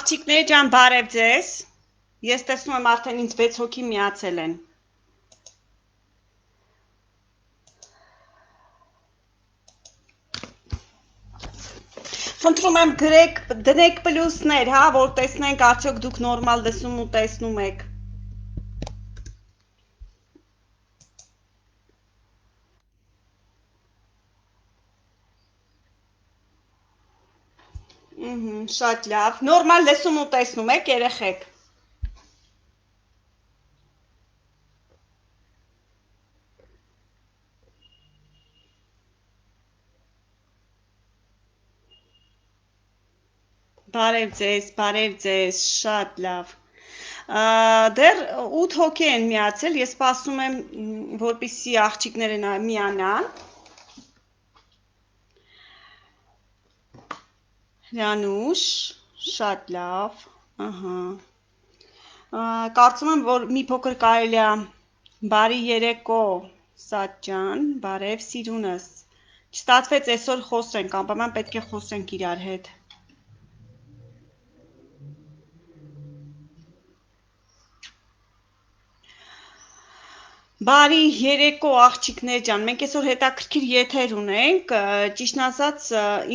Աղջիկներ ջան, բարև ձեզ։ Ես տեսնում եմ արդեն ինձ 6 հոգի միացել են։ Խնդրում եմ դնեք պլյուսներ, հա, որ տեսնենք արդյոք դուք նորմալ լսում ու տեսնում եք։ Շատ լավ։ Նորմալ լսում ու տեսնում եք, երեխեք։ Բարև ձեզ, շատ լավ։ Դեռ 8 հոգի են միացել, ես սպասում եմ, որպեսզի աղջիկները միանան։ Հրանուշ, շատ լավ, կարծում եմ, որ մի փոքր կարելի է բարի երեկո, Սատ ջան, բարև սիրունս, չստացվեց այսօր խոսենք, անպայման պետք է խոսենք իրար հետ։ Բարի երեկո աղջիկներ ջան, մենք այսօր հետաքրքիր եթեր ունենք, ճիշտն ասած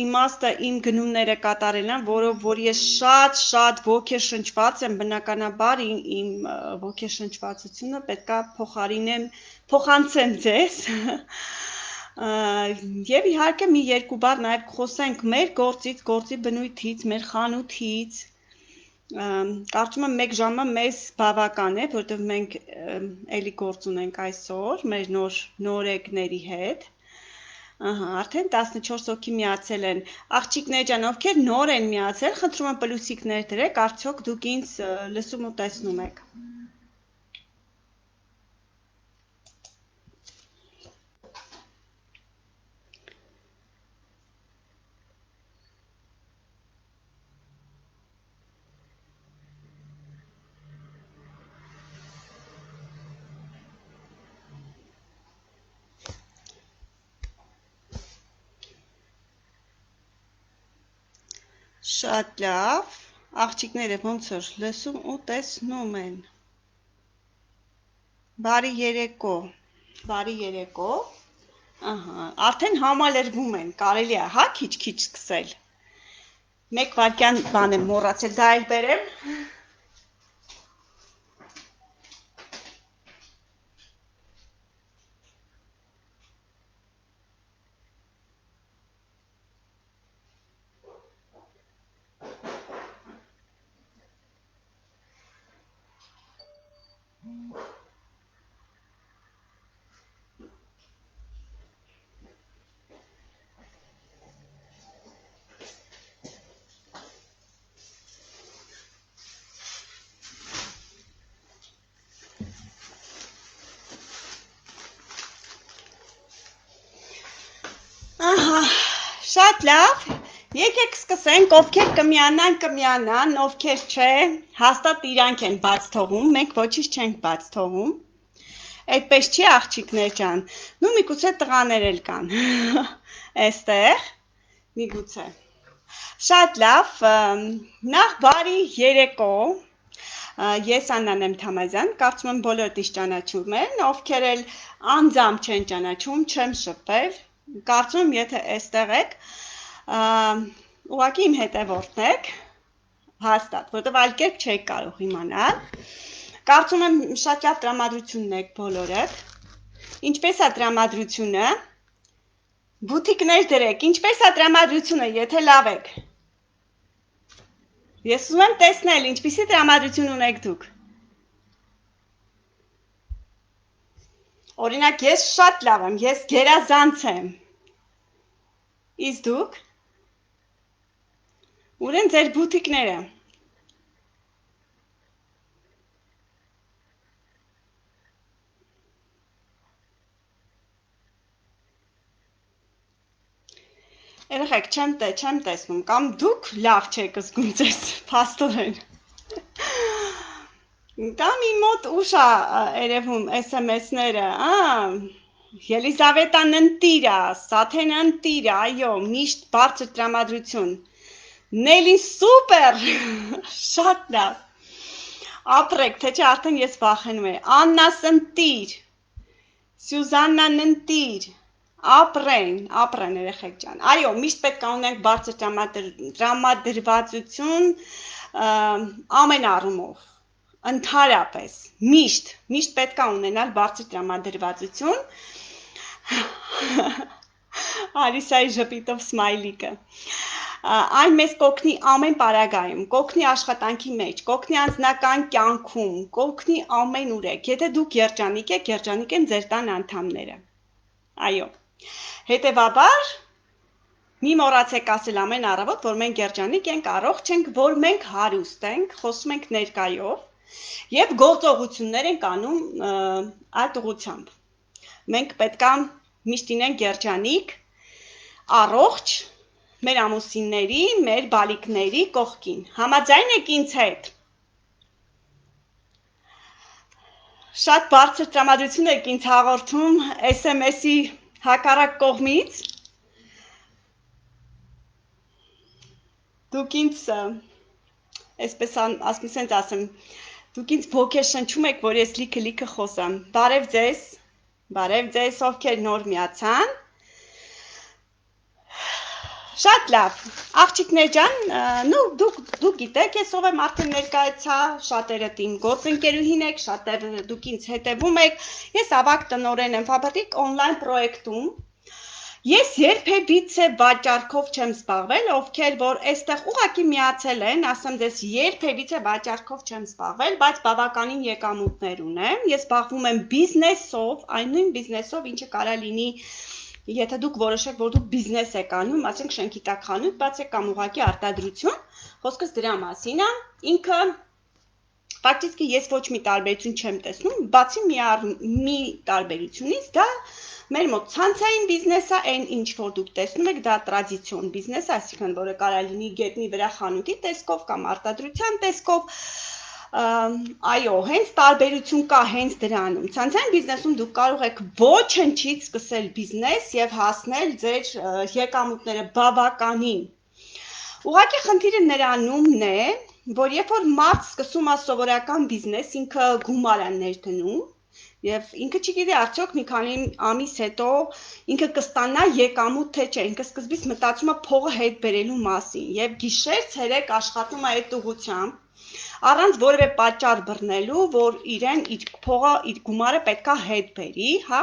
իմաստը իմ գնումները կատարելն է, որով որ ես շատ ոգեշնչված եմ, բնականաբար իմ ոգեշնչվածությունը պետքա փոխանցեմ ձեզ։ Եվ իհարկե մի երկու բառ նաև խոսենք մեր գործից, գործի բնույթից, մեր խանութից։ Կարծում եմ 1 ժամը մեզ բավական է, որտեղ մենք էլի գործ ունենք այսօր մեր նորեկների հետ։ Արդեն 14 հոգի միացել են։ Աղջիկներ ջան, ովքեր նոր են միացել, խնդրում եմ պլյուսիկներ դրեք, արդյոք դուք ինձ լսում ու տեսնում եք։ Շատ լավ, աղջիկները ոնց որ լսում ու տեսնում են։ Բարի երեկո, արդեն համալրվում են, կարելի է, հա, քիչ սկսել։ 1 վայրկյան բան եմ մոռացել, դա էլ բերեմ։ Շատ լավ, եկեք սկսենք, ովքեր կմիանան, ովքեր չէ, հաստատ իրանք են բաց թողում, մենք ոչինչ չենք բաց թողում, այդպես չի աղջիկներ ջան, նու միգուցե տղաներ էլ կան, այստեղ, միգուցե, շատ լավ, նախ բարի երեկո, ես Աննան եմ Թամազյան, կարծում եմ բոլորդ ինձ ճանաչում են, ովքեր էլ անձամբ չեն ճանաչում, չեմ շփվել, կարծում եմ եթե այստեղ եք, ուղղակի իմ հետևորդն եք, հաստատ, որտև այլ կերպ չեք կարող իմանալ, կարծում եմ շատ լավ տրամադրությունն եք բոլորդ, ինչպես է տրամադրությունը, բութիկներ դրեք, ինչպես է տրամադրությունը, եթե լավ եք, ես ուզում եմ տեսնել, ինչպիսի տրամադրություն ունեք դուք, օրինակ ես շատ լավ եմ, ես գերազանց եմ, իսկ դուք, ուր են ձեր բութիկները, երեխեք չեմ տեսնում, կամ դուք լավ չեք զգում ձեզ, փաստորեն, կամ իմ մոտ ուշ է երևում SMS-ները, Ելիզավետան ընտիր է, Սաթեն ընտիր է, այո, միշտ բարձր տրամադրություն, Նելի սուպեր, շատ լավ, ապրեք, թե չէ արդեն ես վախենում եմ, Աննաս ընտիր, Սյուզաննան ընտիր, ապրեն երեխեք ջան, այո, միշտ պետք է ունենք բարձր տրամադրվածություն ամեն առումով, ընդհանրապես, միշտ պետք է ունենալ բարձր տրամադրվածություն, Արիսայի ժպիտով սմայլիկը, այն մեզ կօգնի ամեն պարագայում, կօգնի աշխատանքի մեջ, կօգնի անձնական կյանքում, կօգնի ամեն ուրեք, եթե դուք երջանիկ եք, երջանիկ են ձեր տան անդամները, այո, հետևաբար, մի մոռացեք ասել ամեն առավոտ, որ մենք երջանիկ ենք, առողջ ենք, որ մենք հարուստ ենք, խոսում ենք ներկայով և գործողություններ ենք անում այդ ուղղությամբ, մենք պետք է միշտ լինենք երջանիկ, առողջ, մեր ամուսինների, մեր բալիկների կողքին, համաձայն եք ինձ հետ, շատ բարձր տրամադրություն եք ինձ հաղորդում SMS-ի հակառակ կողմից, դուք ինձ, այսպես ասեմ, դուք ինձ ոգեշնչում եք, որ ես լիքը խոսամ, բարև ձեզ, ովքեր նոր միացան, շատ լավ, աղջիկներ ջան, դուք գիտեք, ես ով եմ արդեն ներկայացա, շատերդ իմ գործընկերուհին եք, շատերը դուք ինձ հետևում եք, ես ավագ տնօրեն եմ Ֆաբրիկ օնլայն պրոյեկտում, ես երբևիցե վաճառքով չեմ զբաղվել, ովքեր որ այստեղ ուղղակի միացել են, ասեմ ձեզ երբևիցե վաճառքով չեմ զբաղվել, բայց բավականին եկամուտներ ունեմ, ես զբաղվում եմ բիզնեսով, այն նույն բիզնեսով, ինչը կարա լինի Եթե դուք որոշեք, որ դուք բիզնես եք անում, ասենք շենքի տակ խանութ բացեք կամ ուղղակի արտադրություն, խոսքս դրա մասին է, ինքը ֆակտիկի ես ոչ մի տարբերություն չեմ տեսնում, բացի մի տարբերությունից, դա մեր մոտ ցանցային բիզնես է, այն ինչ որ դուք տեսնում եք, դա տրադիցիոն բիզնես է, այսինքն որը կարա լինի գետնի վրա խանութի տեսքով կամ արտադրության տեսքով, այո, հենց տարբերություն կա հենց դրանում, ցանցային բիզնեսում դուք կարող եք ոչնչից սկսել բիզնես և հասնել ձեր եկամուտները բավականին, ուղղակի խնդիրը նրանումն է, որ երբ որ մարդ սկսում է սովորական բիզնես, ինքը գումար է ներդնում և ինքը չգիտի արդյոք մի քանի ամիս հետո ինքը կստանա եկամուտ թե չէ, ինքը սկզբից մտածում է փողը հետ բերելու մասին և գիշեր ցերեկ աշխատում է այդ ուղղությամբ, առանց որևէ պատճառ բռնելու, որ իրեն իր փողը, իր գումարը պետք է հետ բերի, հա?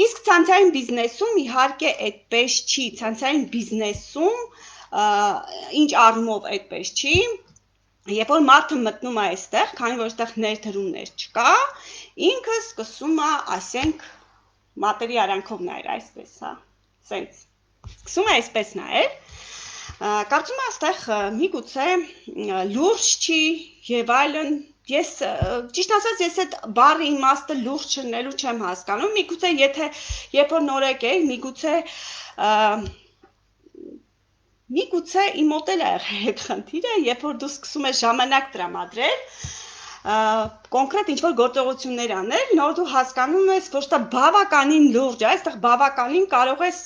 Իսկ ցանցային բիզնեսում իհարկե այդպես չի, ցանցային բիզնեսում ինչ առումով այդպես չի, երբ որ մարդը մտնում է այստեղ, քանի որ այստեղ ներդրումներ չկա, ինքը սկսում է, ասենք, մատերի արանքով նայր, այսպես, հա, սենց, սկսում է այսպես նայր, կարծում եմ այստեղ միգուցե լուրջ չի և այլն, ես, ճիշտ ասած, ես այդ բառի իմաստը լուրջ չնելու չեմ հասկանում, միգուցե եթե երբ որ նորեկ եք, միգուցե իմ մոտ էլ ա եղել այդ խնդիրը, երբ որ դու սկսում ես ժամանակ տրամադրել, կոնկրետ ինչ-որ գործողություններ անել, նոր դու հասկանում ես, ոչ թե բավականին լուրջ է, այստեղ բավականին կարող ես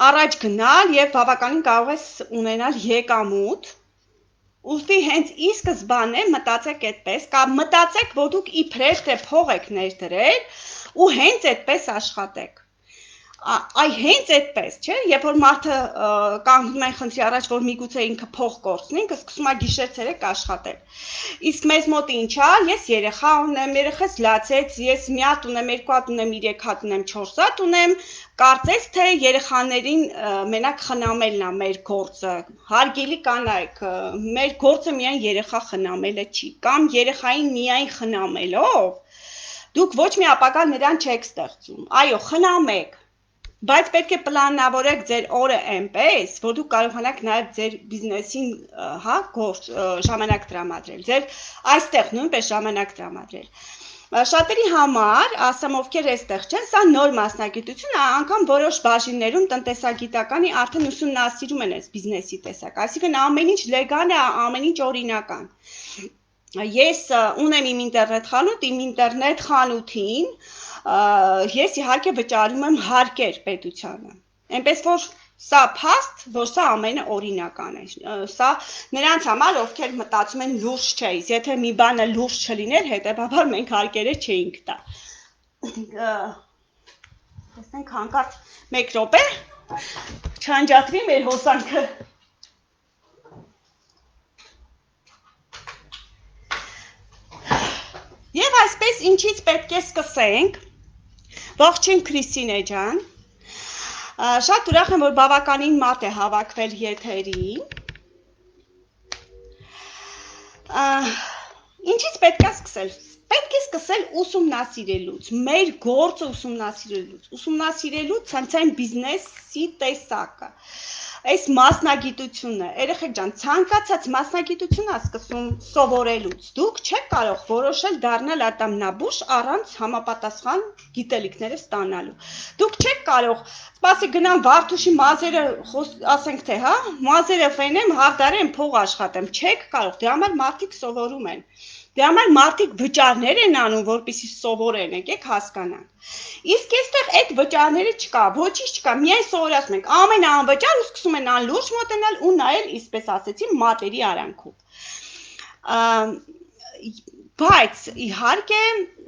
առաջ գնալ և բավականին կարող ես ունենալ եկամուտ, ուստի հենց ի սկզբանե մտածեք այդպես, կամ մտածեք, որ դուք իբրև թե փող եք ներդրել ու հենց այդպես աշխատեք, հենց այդպես, չէ, երբ որ մարդը կանգնում են խնդրի առաջ, որ միգուցե ինքը փող կորցնի, ինքը սկսում է գիշեր ցերեկ աշխատել, իսկ մեզ մոտ ինչ է, ես երեխա ունեմ, երեխաս լացեց, ես մի հատ ունեմ, երկու հատ ունեմ, 3 հատ ունեմ, 4 հատ ունեմ, կարծես թե երեխաներին մենակ խնամելն է մեր գործը, հարգելի կանայք, մեր գործը միայն երեխա խնամելը չի, կամ երեխային միայն խնամելով, դուք ոչ մի ապագա նրան չեք ստեղծում, այո, խնամեք, բայց պետք է պլանավորեք ձեր օրը այնպես, որ դուք կարողանաք նաև ձեր բիզնեսին ժամանակ տրամադրել, ձեր այստեղ նույնպես ժամանակ տրամադրել, Շատերի համար, ասեմ ովքեր այստեղ չեն, սա նոր մասնագիտություն է, անգամ որոշ բաժիններում տնտեսագիտականի արդեն ուսումնասիրում են այս բիզնեսի տեսակ, այսինքն ամեն ինչ լեգալ է, ամեն ինչ օրինական։ Ես ունեմ իմ ինտերնետ խանութ, իմ ինտերնետ խանութին ես իհարկե վճարում եմ հարկեր պետությանը, այնպես որ Սա փաստ, որ սա ամենը օրինական է։ Սա նրանց համար, ովքեր մտածում են լուրջ չէ, եթե մի բանը լուրջ չլիներ, հետեւաբար մենք հարկերը չէինք տա։ Տեսնենք հանկարծ 1 րոպե չանջատվի մեր հոսանքը։ Եվ այսպես ինչից պետք է սկսենք։ Ողջույն Քրիստինե ջան։ Շատ ուրախ եմ, որ բավականին մարդ է հավաքվել եթերին։ Ինչից պետք է սկսել։ Պետք է սկսել ուսումնասիրելուց, մեր գործը ուսումնասիրելուց ցանցային բիզնեսի տեսակը։ Այս մասնագիտությունը, երեխեք ջան, ցանկացած մասնագիտություն է սկսում սովորելուց։ Դուք չեք կարող որոշել դառնալ ատամնաբույժ առանց համապատասխան գիտելիքները ստանալու։ Դուք չեք կարող, սպասի գնամ Վարդուշի մազերը, ասենք թե, հա, մազերը ֆենեմ, հարդարեմ, փող աշխատեմ։ Չեք կարող, դրա համար մարդիկ սովորում են։ Դրա համար մարդիկ վճարներ են անում, որպեսզի սովորեն, եկեք հասկանանք։ Իսկ այստեղ այդ վճարները չկա, ոչինչ չկա, միայն սովորած մենք ամեն անվճար ու սկսում են անլուրջ մոտենալ ու նայել, ինչպես ասեցի, մատերի արանքով։ Բայց իհարկե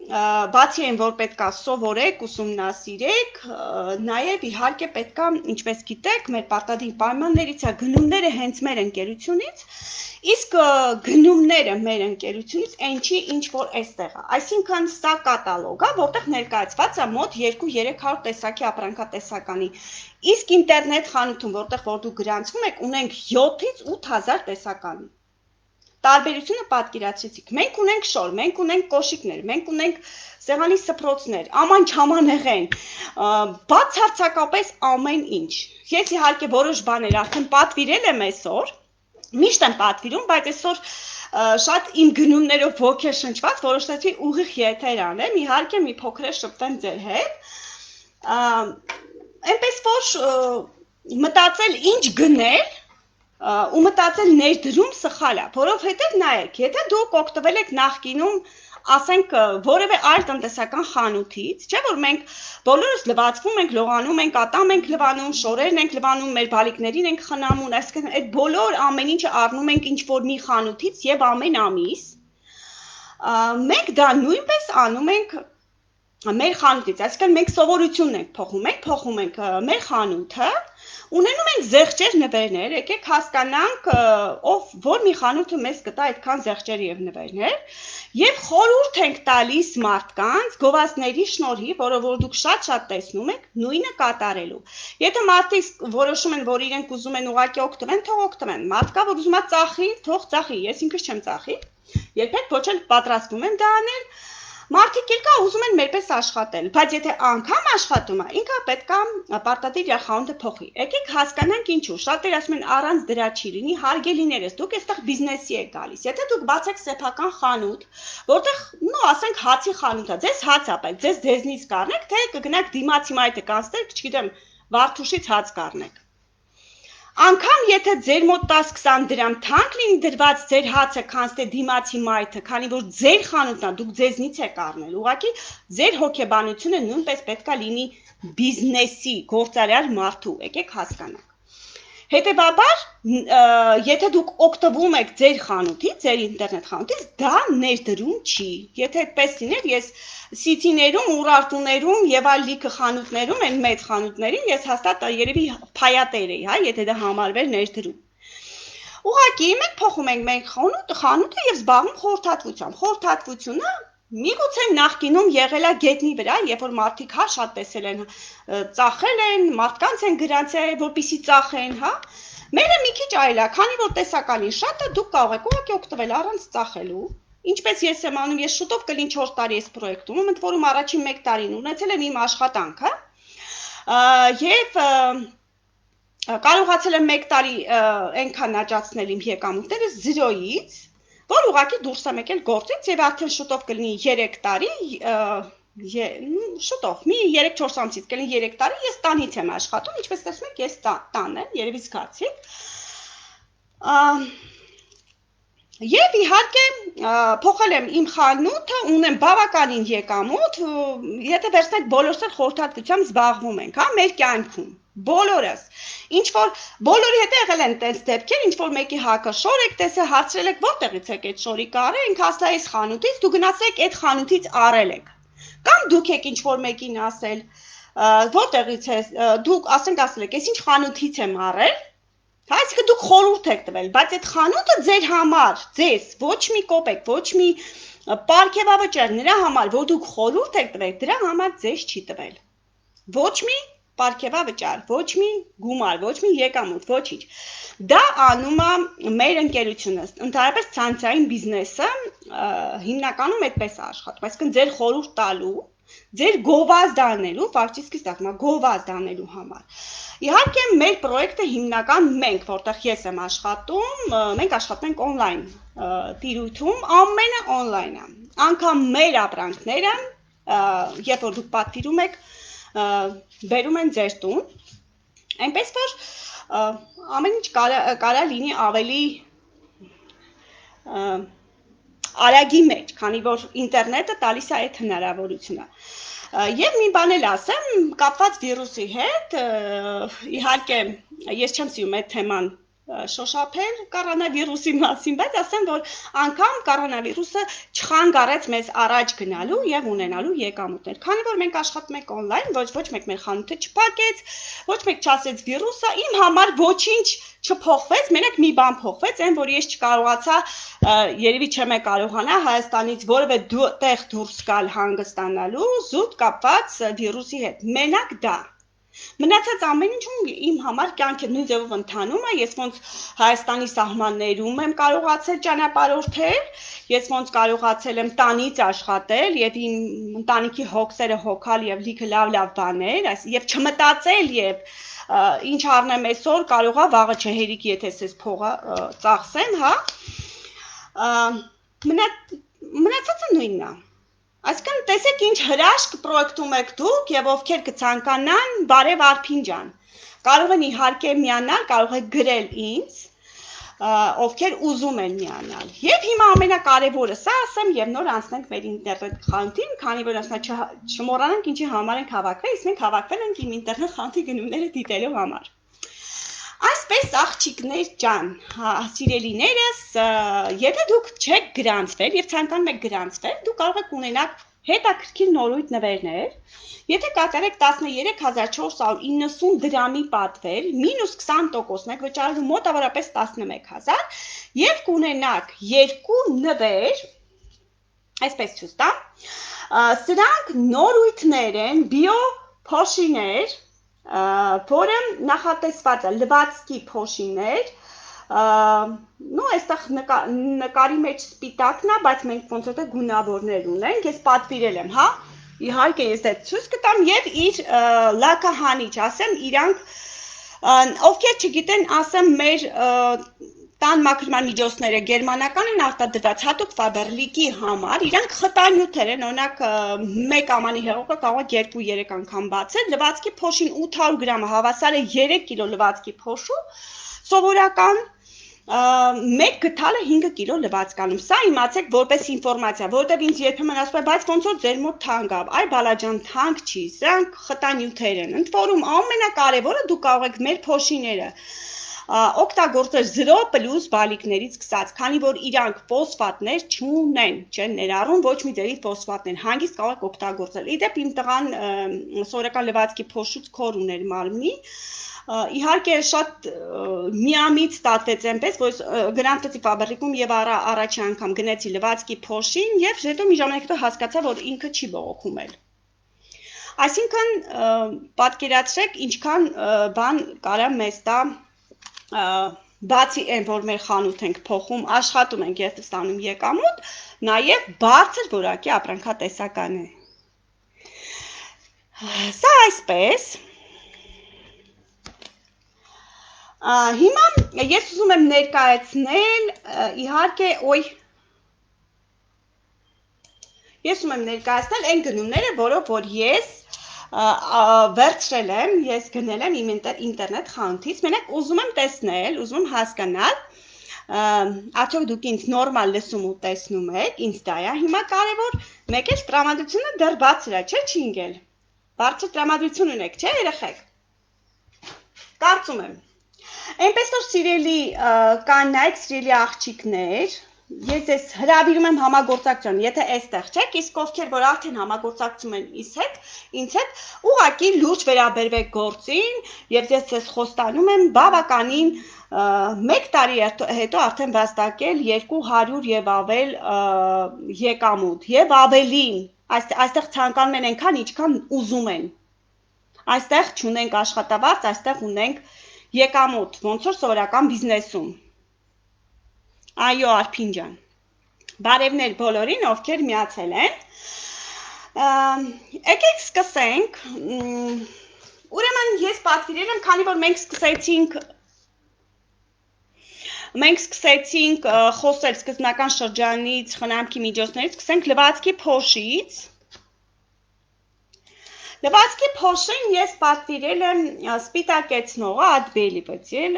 բացի այն, որ պետքա սովորեք, ուսումնասիրեք, նաև իհարկե պետքա, ինչպես գիտեք, մեր պարտադիր պայմաններից է գնումները հենց մեր ընկերությունից, իսկ գնումները մեր ընկերությունից այնչի ինչ որ այստեղ է։ Այսինքն սա կատալոգ է, որտեղ ներկայացված է մոտ 200-300 տեսակի ապրանքատեսականի։ Իսկ ինտերնետ խանութում, որտեղ որ դուք գրանցվում եք, ունենք 7-ից 8000 տեսականի։ Տարբերությունը պատկերացրեցիք։ Մենք ունենք շոր, մենք ունենք կոշիկներ, մենք ունենք սեղանի սփռոցներ, աման չամանեղեն, բացարձակապես ամեն ինչ։ Ես իհարկե որոշ բաներ արդեն պատվիրել եմ այսօր, միշտ եմ պատվիրում, բայց այսօր շատ իմ գնումներով ոգեշնչված որոշեցի ուղիղ եթեր անեմ, իհարկե մի փոքր շփվեմ ձեր հետ։ Այնպես որ մտածել ինչ գնել ու մտածել ներդրում սխալ է, որովհետև նայեք, եթե դուք օգտվել եք նախկինում, ասենք որևէ այլ տնտեսական խանութից, չէ՞ որ մենք բոլորս լվացվում ենք, լողանում ենք, ատամ ենք լվանում, շորերն ենք լվանում, մեր բալիկներին ենք խնամում, այսինքն այդ բոլոր ամեն ինչը առնում ենք ինչ-որ մի խանութից եւ ամեն ամիս մենք դա նույնպես անում ենք մեր խանութից, այսինքն մենք սովորությունն ենք փոխում ենք մեր խանութը, ունենում ենք զեղչեր նվերներ, եկեք հասկանանք, ով որ մի խանութը մեզ կտա այդքան զեղչեր եւ նվերներ, եւ խորհուրդ ենք տալիս մարդկանց գովազդների շնորհիվ, որը որ դուք շատ տեսնում եք, նույնը կատարելու։ Եթե մարդիկ որոշում են, որ իրենք ուզում են ուղղակի օգտվեն, թող օգտվեն։ Մարդ կա, որ ուզում է ծախի, թող ծախի, ես ինքս չեմ ծախի, երբեք ոչ էլ պատրաստվում եմ դա անել։ Մարդիկ էլ կա ուզում են մերպես աշխատել, բայց եթե անգամ աշխատում է, ինքը պետք է պարտադիր իր խանութը փոխի։ Եկեք հասկանանք ինչու։ Շատերը ասում են առանց դրա չի լինի, հարգելիներս, դուք այստեղ բիզնեսի եք գալիս։ Եթե դուք բացեք սեփական խանութ, որտեղ, նո, ասենք հացի խանութ է, ձեզ հաց է պետք, ձեզ դեզնից կառնեք, թե կգնաք դիմացի մայթը կանցնեք, չգիտեմ, Վարդուշից հաց կառնեք։ Անկամ եթե ձեր մոտ 10-20 դրամ թանկ լինի դրված ձեր հացը կանցնե դիմացի մայթը, քանի որ ձեր խանութն է, դուք ձեզնից եք առնել, ուղղակի ձեր հոգեբանությունը նույնպես պետք է լինի բիզնեսի, գործարար մարդու, եկեք հասկանանք։ Հետևաբար, եթե դուք օգտվում եք ձեր խանութից, ձեր ինտերնետ խանութից, դա ներդրում չի։ Եթե այդպես լիներ, ես Սիթիներում, Ուրարտուներում եւ այլ լիքը խանութներում, այն մեծ խանութներին, ես հաստատ երևի փայատեր էի, հա, եթե դա համարվեր ներդրում։ Ուղղակի մենք փոխում ենք մեր խանութը եւ զբաղվում խորհրդատվությամբ։ Խորհրդատվությունը միգուցե նախկինում եղել է գետնի վրա, երբ որ մարդիկ հա շատ տեսել են, ծախել են, մարդկանց են գրանցել, որպեսզի ծախեն, հա։ Մերը մի քիչ այլ է, քանի որ տեսականին շատ է, դուք կարող եք ուղղակի օգտվել առանց ծախելու։ Ինչպես ես եմ անում, ես շուտով կլինի 4 տարի այս պրոյեկտում, ընդ որում առաջին 1 տարին ունեցել եմ իմ աշխատանքը, եւ կարողացել եմ 1 տարի այնքան աճացնել իմ եկամուտները 0-ից, որ ուղղակի դուրս եմ եկել գործից եւ արդեն շուտով կլինի 3 տարի, շուտով, մի 3-4 ամսից կլինի 3 տարի, ես տանից եմ աշխատում, ինչպես տեսնում եք, ես տան եմ, երևի զգացիք։ Եվ իհարկե փոխել եմ իմ խանութը, ունեմ բավականին եկամուտ, եթե վերցնեք բոլորս էլ խորհրդատվությամբ զբաղվում ենք, հա, մեր կյանքում։ Բոլորս։ Ինչ որ բոլորի հետ եղել են տես դեպքեր, ինչ որ մեկի հակը շոր եք տեսել, հարցրել եք որտեղից եք այդ շորիկը արել, ինքը ասա այս խանութից, դու գնացել եք այդ խանութից արել եք։ Կամ դուք եք ինչ որ մեկին ասել, որտեղից է, դուք ասել եք, այս ինչ խանութից եմ արել, հա, այսինքն դուք խորհուրդ եք տվել, բայց այդ խանութը ձեր համար, ձեզ, ոչ մի կոպեկ, ոչ մի պարգևավճար նրա համար, որ դուք խորհուրդ եք տվել, դրա համար ձեզ չի տվել։ Ոչ մի պարգևավճար, ոչ մի գումար, ոչ մի եկամուտ, ոչինչ։ Դա անում է մեր ընկերությունը, ընդհանրապես ցանցային բիզնեսը հիմնականում այդպես է աշխատում, այսինքն ձեր խորհուրդ տալու, ձեր գովազդ անելու, ֆактически ստացվում է գովազդ անելու համար։ Իհարկե մեր պրոյեկտը հիմնական մենք, որտեղ ես եմ աշխատում, մենք աշխատում ենք on-line տիրույթում, ամենը on-line է։ Անկամ մեր ապրանքները, երբ որ դուք պատվիրում եք, բերում են ձեր տուն, այնպես որ ամեն ինչ կարա լինի ավելի արագի մեջ, քանի որ ինտերնետը տալիս է այդ հնարավորությունը։ Եվ մի բան էլ ասեմ, կապված վիրուսի հետ, իհարկե ես չեմ սիրում այդ թեման շոշափել կորոնավիրուսի մասին, բայց ասեմ, որ անգամ կորոնավիրուսը չխանգարեց մեզ առաջ գնալու եւ ունենալու եկամուտներ։ Քանի որ մենք աշխատում ենք on-line, ոչ մեկ մեր խանութը չփակեց, ոչ մեկ չասեց վիրուսը, իմ համար ոչինչ չփոխվեց, մենակ մի բան փոխվեց, այն որ ես չկարողացա, երևի չեմ կարողանա Հայաստանից որևէ տեղ դուրս գալ հանգստանալու զուտ կապված վիրուսի հետ։ Մենակ դա Մնացած ամեն ինչում իմ համար կյանքը նույն ձևով ընթանում է, ես ոնց Հայաստանի սահմաններում եմ կարողացել ճանապարհորդել, ես ոնց կարողացել եմ տանից աշխատել եւ իմ ընտանիքի հոգսերը հոգալ եւ լիքը լավ բաներ, եւ չմտածել եւ ինչ առնեմ այսօր կարողա վաղը չհերիք եթե ես փողը ծախսեմ, հա։ Մնացածը նույնն է։ Այսինքն տեսեք ինչ հրաշք պրոյեկտում եք դուք եւ ովքեր կցանկանան բարև Արփին ջան։ Կարող են իհարկե միանալ, կարող եք գրել ինձ, ովքեր ուզում են միանալ։ Եվ հիմա ամենակարևորը սա ասեմ եւ նոր անցնենք մեր ինտերնետ խանութին, քանի որ ասա չմոռանանք ինչի համար ենք հավաքվել, իսկ մենք հավաքվել ենք իմ ինտերնետ խանութի գնումները դիտելու համար։ Այսպես աղջիկներ ջան, սիրելիներս, եթե դուք չեք գրանցվել եւ ցանկանում եք գրանցվել, դուք կարող եք ունենալ հետաքրքիր նորույթ նվերներ, եթե կատարեք 13490 դրամի պատվեր, մինուս 20%-ն եք վճարելու մոտավորապես 11000 եւ կունենաք 2 նվեր, այսպես ցույց տամ, սրանք նորույթներ են, բիո փոշիներ, որը նախատեսված է լվացքի փոշիներ, նո այստեղ նկարի մեջ սպիտակն է, բայց մենք ոնց որ գունավորներ ունենք, ես պատվիրել եմ, հա, իհարկե ես այդ ցույց կտամ եւ իր լակահանիչ, ասեմ, իրանք ովքեր չգիտեն, ասեմ, մեր տան մաքրման միջոցները գերմանական են արտադրված հատուկ Faberlic-ի համար, իրանք խտանյութեր են, օրինակ մեկ ամանի հեղուկը կարող է 2-3 անգամ բացել, լվացքի փոշին 800 գրամը հավասար է 3 կիլո լվացքի փոշու, սովորական մեկ գթալը 5 կիլո լվացկանում, սա իմացեք որպես ինֆորմացիա, որտեղ ինձ երբեմն ասում է, բայց ոնց որ ձեր մոտ թանկ է, այ բալաջան թանկ չի, սրանք խտանյութեր են, ընդ որում ամենակարևորը դուք կարող եք մեր փոշիները օգտագործել 0+ բալիկներից սկսած, քանի որ իրանք ֆոսֆատներ չունեն, չեն ներառում ոչ մի ձևի ֆոսֆատներ, հանգիստ կարող եք օգտագործել։ Իդեպ իմ տղան սովորական լվացքի փոշուց քոր ուներ մարմնի, իհարկե շատ միամիտ ստացվեց այնպես, որ գրանցվեցի Faberlic-ում եւ առաջի անգամ գնեցի լվացքի փոշին եւ հետո մի ժամանակ հետո հասկացա, որ ինքը չի բողոքում էլ։ Այսինքն պատկերացրեք ինչքան բան կարա մեզ տա բացի այն, որ մեր խանութ ենք փոխում, աշխատում ենք եւ ստանում եկամուտ, նաեւ բարձր որակի ապրանքատեսական է։ Սա այսպես։ Հիմա ես ուզում եմ ներկայացնել, իհարկե, ես ուզում եմ ներկայացնել այն գնումները, որով որ ես վերցրել եմ, ես գնել եմ իմ ինտերնետ խանութից, մենակ ուզում եմ տեսնել, ուզում եմ հասկանալ, Արդյոք դուք ինձ նորմալ լսում ու տեսնում եք, ինձ դա է, հիմա կարևոր մեկ էլ տրամադրությունը դեռ բարձր է, չէ՞ չի ընկել։ Բարձր տրամադրություն ունեք, չէ՞ երեխեք։ Կարծում եմ։ Այնպես որ սիրելի կանայք, սիրելի աղջիկներ, ես ձեզ հրավիրում եմ համագործակցության, եթե այստեղ չեք, իսկ ովքեր որ արդեն համագործակցում են ինձ հետ, ուղղակի լուրջ վերաբերվեք գործին, եւ ես ձեզ խոստանում եմ բավականին 1 տարի հետո արդեն վաստակել 200 եւ ավել եկամուտ եւ ավելին։ Այստեղ ցանկանում են այնքան, ինչքան ուզում են։ Այստեղ չունենք աշխատավարձ, այստեղ ունենք եկամուտ, ոնց որ սովորական բիզնեսում։ Այո, Արփին ջան։ Բարևներ բոլորին, ովքեր միացել են։ Եկեք սկսենք։ Ուրեմն ես պատվիրել եմ, քանի որ մենք սկսեցինք խոսել սկզբնական շրջանից, խնամքի միջոցներից, սկսենք լվացքի փոշից։ Լվացքի փոշին ես պատվիրել եմ սպիտակեցնողը ադբելի բծել,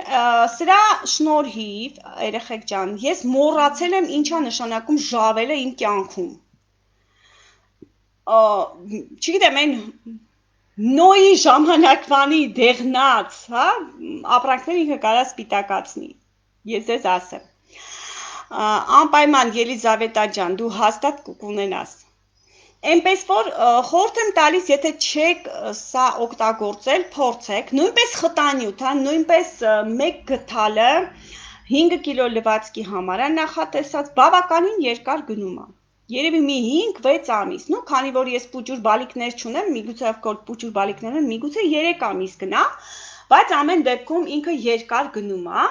սրա շնորհիվ, երեխեք ջան, ես մոռացել եմ ինչա նշանակում ժավելը իմ կյանքում։ Չգիտեմ, այն նոյի ժամանակվանի դեղնած, հա, ապրանքներ ինքը կարա սպիտակացնի, ես ձեզ ասեմ։ Անպայման Ելիզավետա ջան, դու հաստատ կունենաս։ Այնպես որ խորհուրդ եմ տալիս, եթե չեք սա օգտագործել, փորձեք, նույնպես խտանյութ, հա, նույնպես 1 գթալը 5 կիլո լվացքի համար է նախատեսած, բավականին երկար գնում է։ Երևի մի 5-6 ամիս, նո, քանի որ ես պուճուր բալիկներ չունեմ, միգուցե պուճուր բալիկներ ունեմ, միգուցե 3 ամիս գնա, բայց ամեն դեպքում ինքը երկար գնում է։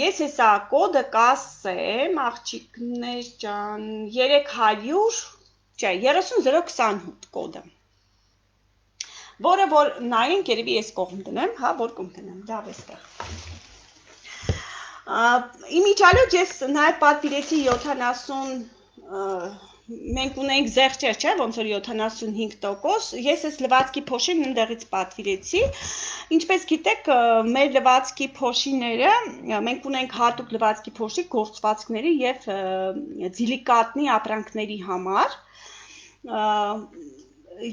Ես հեսա կոդը կասեմ, աղջիկներ ջան, 300 Չէ, 30028 կոդը, որը որ նայենք, երևի ես կողմ դնեմ, հա, որ կողմ դնեմ, լավ էստեղ։ Իմիջիալոց ես նաև պատվիրեցի 70, մենք ունենք զեղչեր, չէ, ոնց որ 75%, ես ես լվացքի փոշին ընդեղից պատվիրեցի, ինչպես գիտեք, մեր լվացքի փոշիները, մենք ունենք հատուկ լվացքի փոշի գործվածքների և ձիլիկատնի ապրանքների համար,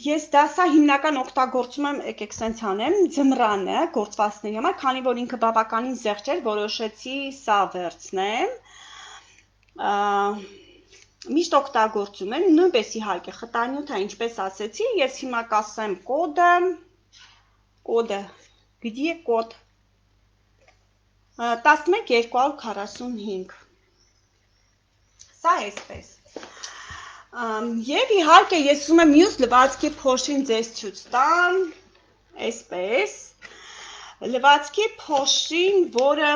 ես դա սա հիմնական օգտագործում եմ, եկեք սենց անեմ, ձմռանը գործվածքների համար, քանի որ ինքը բավականին զեղչ էր, որոշեցի սա վերցնեմ, միշտ օգտագործում եմ, նույնպես իհարկե խտանյութը, ինչպես ասեցի, ես հիմա կասեմ կոդը, գդի է կոդ, 11245, սա էսպես, և իհարկե ես ուզում եմ մյուս լվացքի փոշին ձեզ ցույց տամ, այսպես, լվացքի փոշին, որը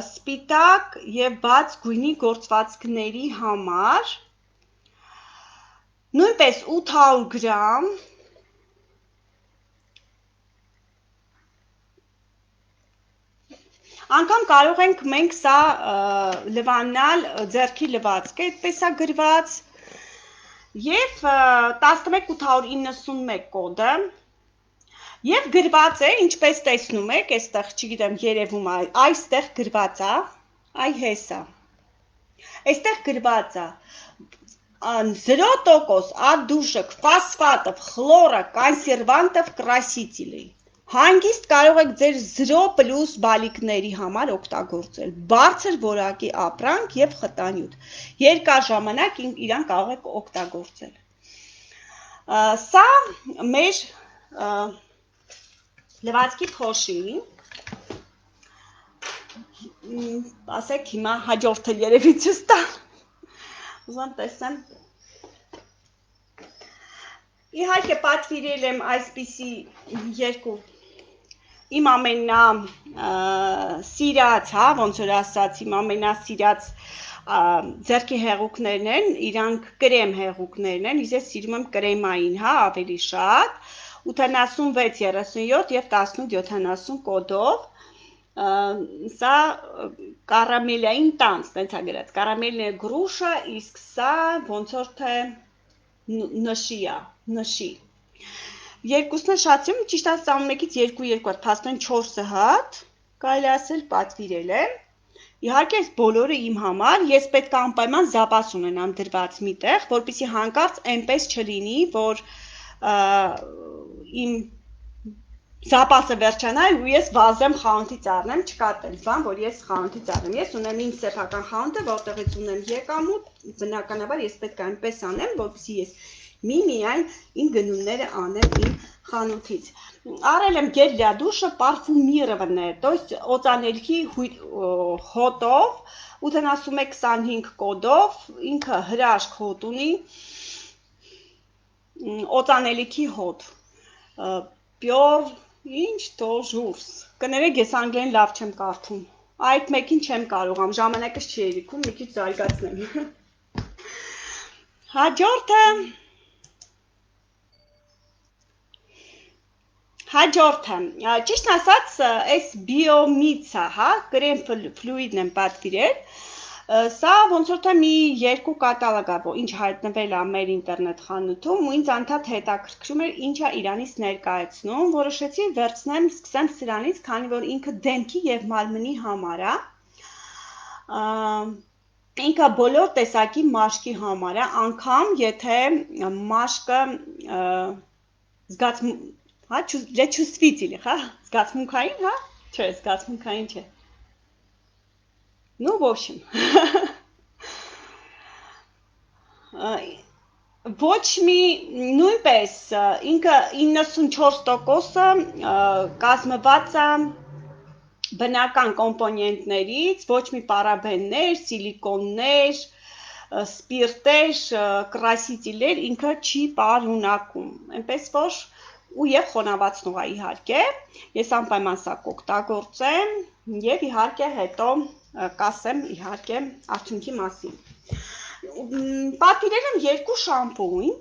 սպիտակ և բաց գույնի գործվածքների համար, նույնպես 800 գրամ, անգամ կարող ենք մենք սա լվանալ ձեռքի լվացքը, այդպես է գրված, և 11891 կոդը, և գրված է, ինչպես տեսնում եք, այստեղ չգիտեմ երևում է, այստեղ գրված է, այ հեսա, այստեղ գրված է, 0% отдушек, фосфатов, хлора, консервантов, красителей, հանգիստ կարող եք ձեր 0+ բալիկների համար օգտագործել, բարձր որակի ապրանք և խտանյութ, երկար ժամանակ իրան կարող եք օգտագործել։ Սա մեր լվացքի փոշին, ասեք հիմա հաջորդը երևի ցույց տամ, ուզում տեսնեմ, իհարկե պատվիրել եմ այսպիսի երկու իմ ամենասիրած, հա, ոնց որ ասած, իմ ամենասիրած ձեռքի հեղուկներն են, իրանք կրեմ հեղուկներն են, ես սիրում եմ կրեմային, հա, ավելի շատ, 8637 և 1870 կոդով, սա կարամելային տանց, տենց է գրած, կարամելնե գրուշա, իսկ սա ոնց որ թե նշի է, նշի։ Երկուսն է շատ սիրում, ճիշտ ասած 11-ից 2 հատ, փաստորեն 4 հատ, կարելի ասել պատվիրել եմ, Իհարկե այս բոլորը իմ համար, ես պետք է անպայման զապաս ունենամ դրված միտեղ, որպեսզի հանկարծ այնպես չլինի, որ իմ զապասը վերջանա ու ես վազեմ խանութից առնեմ, չկա այդպես բան, որ ես խանութից առնեմ։ Ես ունեմ իմ սեփական խանութը, որտեղից ունեմ եկամուտ, բնականաբար ես պետք է այնպես անեմ, որպեսզի ես միայն իմ գնումները անեմ իմ խանութից։ Առել եմ գել для душа парфюмированное, то есть օծանելքի հոտով 8125 կոդով, ինքը հրաշք հոտ ունի, օծանելիքի հոտ, պյոր, ինչ տոժուրս, կներեք ես անգլեն լավ չեմ կարդում, այդ մեկին չեմ կարողամ, ժամանակս չի երիքում, մի քիչ զարգացնեմ։ Հաջորդը, ճիշտ ասած, այս բիոմիցը, հա, կրեմ ֆլուիդն եմ պատվիրել, սա ոնց որ թե մի երկու կատալոգ է, ինչ հայտնվել է մեր ինտերնետ խանութում ու ինձ անդադ հետաքրքրում էր ինչա իրանից ներկայացնում, որոշեցի վերցնեմ, սկսեմ սրանից, քանի որ ինքը դեմքի եւ մարմնի համար է, ինքը բոլոր տեսակի մաշկի համար է, անգամ եթե մաշկը Հա, для чувствителей, հա, զգացմունքային, հա, չէ, զգացմունքային չէ, ну, в общем, ոչ մի, նույնպես, ինքը 94%-ը կազմված է բնական կոմպոնենտներից, ոչ մի պարաբեններ, սիլիկոններ, սպիրտեր, կրասիտիլեր ինքը չի պարունակում, այնպես որ ու եւ խոնավացնող է իհարկե, ես անպայման սա կօգտագործեմ եւ իհարկե հետո կասեմ իհարկե արդյունքի մասին։ Պատվիրել եմ երկու շամպուն,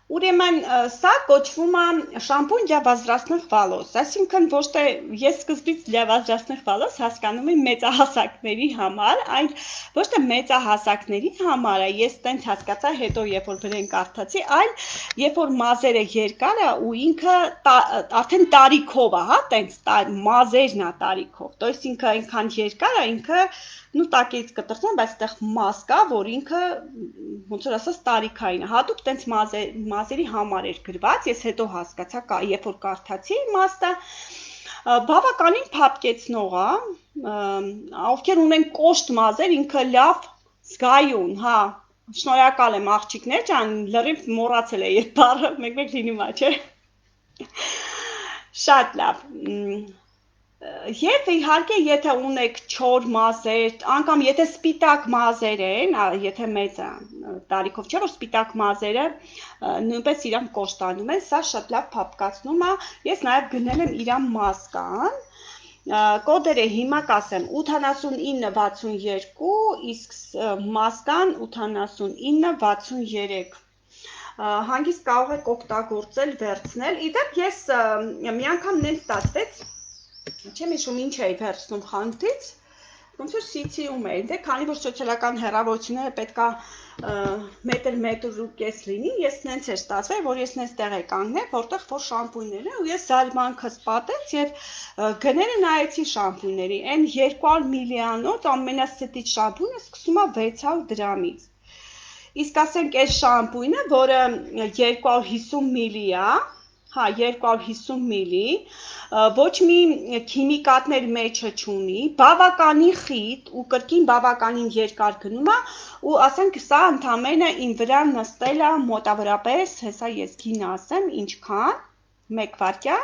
Ուրեմն սա կոչվում է շամպուն для возрастных волос, այսինքն ոչ թե ես սկզբից для возрастных волос հասկանում եմ մեծահասակների համար, այլ ոչ թե մեծահասակների համար է, ես տենց հասկացա հետո երբ որ բրեն կարդացի, այլ երբ որ մազերը երկար է ու ինքը արդեն տարիքով է, հա, տենց մազերն է տարիքով, то есть ինքը այնքան երկար է, ինքը նու տակից կտրտվում, բայց այդտեղ մաս կա, որ ինքը ոնց որ ասած տարիքային է, հատուկ տենց մազերի համար էր գրված, ես հետո հասկացա, երբ որ կարդացի իմաստը, բավականին փափկեցնող է, ովքեր ունեն կոշտ մազեր, ինքը լավ զգայուն, հա, շնորհակալ եմ աղջիկներ ջան, լրիվ մոռացել եմ այդ բառը, մեկ-մեկ լինում է, չէ։ Շատ լավ։ Եվ իհարկե եթե ունեք չոր մազեր, անգամ եթե սպիտակ մազեր են, եթե մեծ տարիքով չէ, որ սպիտակ մազերը նույնպես իրան կոշտանում են, սա շատ լավ փափկացնում է, ես նաև գնել եմ իրան մասկան, կոդերը հիմա կասեմ 8962, իսկ մասկան 8963, հանգիստ կարող եք օգտագործել, վերցնել, իդեպ ես մի անգամ նենց ստացվեց, չեմ հիշում ինչ էի վերցնում խանութից, ոնց որ սիցիում էի, դե քանի որ սոցիալական հեռավորությունները պետքա մետր ու կես լինի, ես նենց էր ստացվել, որ ես նենց տեղ եի կանգնել, որտեղ որ շամպույններ են, ու ես զարմանքս պատեց եւ գները նայեցի շամպույների, այն 200 միլիանոց ամենաստիչ շամպույնը սկսում է 600 դրամից։ Իսկ ասենք այս շամպույնը, որը 250 միլի է, հա, 250 միլի, ոչ մի քիմիկատներ մեջը չունի, բավականին խիտ ու կրկին բավականին երկար գնում է ու ասենք սա ընդամենը իմ վրա նստել է մոտավորապես, հեսա ես գինը ասեմ, ինչքան, 1 վայրկյան,